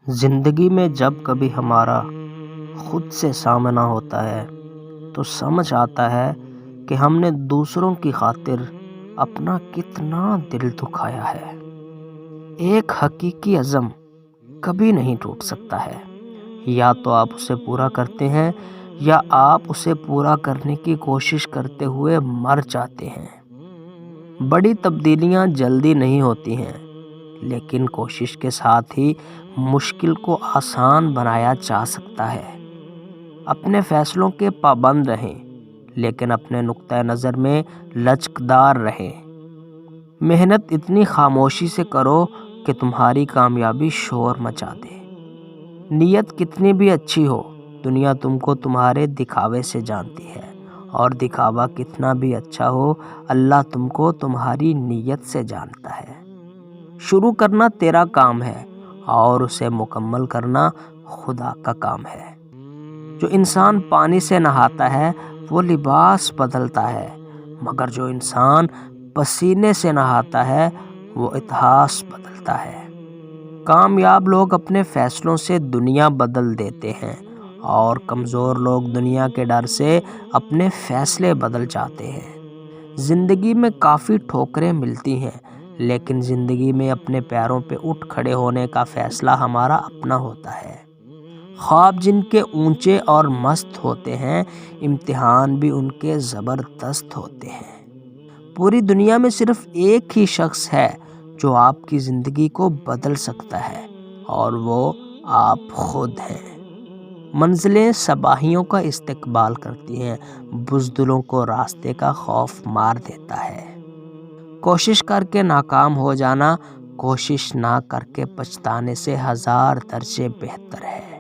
زندگی میں جب کبھی ہمارا خود سے سامنا ہوتا ہے تو سمجھ آتا ہے کہ ہم نے دوسروں کی خاطر اپنا کتنا دل دکھایا ہے۔ ایک حقیقی عزم کبھی نہیں ٹوٹ سکتا ہے، یا تو آپ اسے پورا کرتے ہیں یا آپ اسے پورا کرنے کی کوشش کرتے ہوئے مر جاتے ہیں۔ بڑی تبدیلیاں جلدی نہیں ہوتی ہیں، لیکن کوشش کے ساتھ ہی مشکل کو آسان بنایا جا سکتا ہے۔ اپنے فیصلوں کے پابند رہیں، لیکن اپنے نقطہ نظر میں لچکدار رہیں۔ محنت اتنی خاموشی سے کرو کہ تمہاری کامیابی شور مچا دے۔ نیت کتنی بھی اچھی ہو، دنیا تم کو تمہارے دکھاوے سے جانتی ہے، اور دکھاوا کتنا بھی اچھا ہو، اللہ تم کو تمہاری نیت سے جانتا ہے۔ شروع کرنا تیرا کام ہے اور اسے مکمل کرنا خدا کا کام ہے۔ جو انسان پانی سے نہاتا ہے وہ لباس بدلتا ہے، مگر جو انسان پسینے سے نہاتا ہے وہ اتہاس بدلتا ہے۔ کامیاب لوگ اپنے فیصلوں سے دنیا بدل دیتے ہیں، اور کمزور لوگ دنیا کے ڈر سے اپنے فیصلے بدل جاتے ہیں۔ زندگی میں کافی ٹھوکریں ملتی ہیں، لیکن زندگی میں اپنے پیروں پہ اٹھ کھڑے ہونے کا فیصلہ ہمارا اپنا ہوتا ہے۔ خواب جن کے اونچے اور مست ہوتے ہیں، امتحان بھی ان کے زبردست ہوتے ہیں۔ پوری دنیا میں صرف ایک ہی شخص ہے جو آپ کی زندگی کو بدل سکتا ہے، اور وہ آپ خود ہیں۔ منزلیں صباحیوں کا استقبال کرتی ہیں، بزدلوں کو راستے کا خوف مار دیتا ہے۔ کوشش کر کے ناکام ہو جانا کوشش نہ کر کے پچھتانے سے 1000 درجے بہتر ہے۔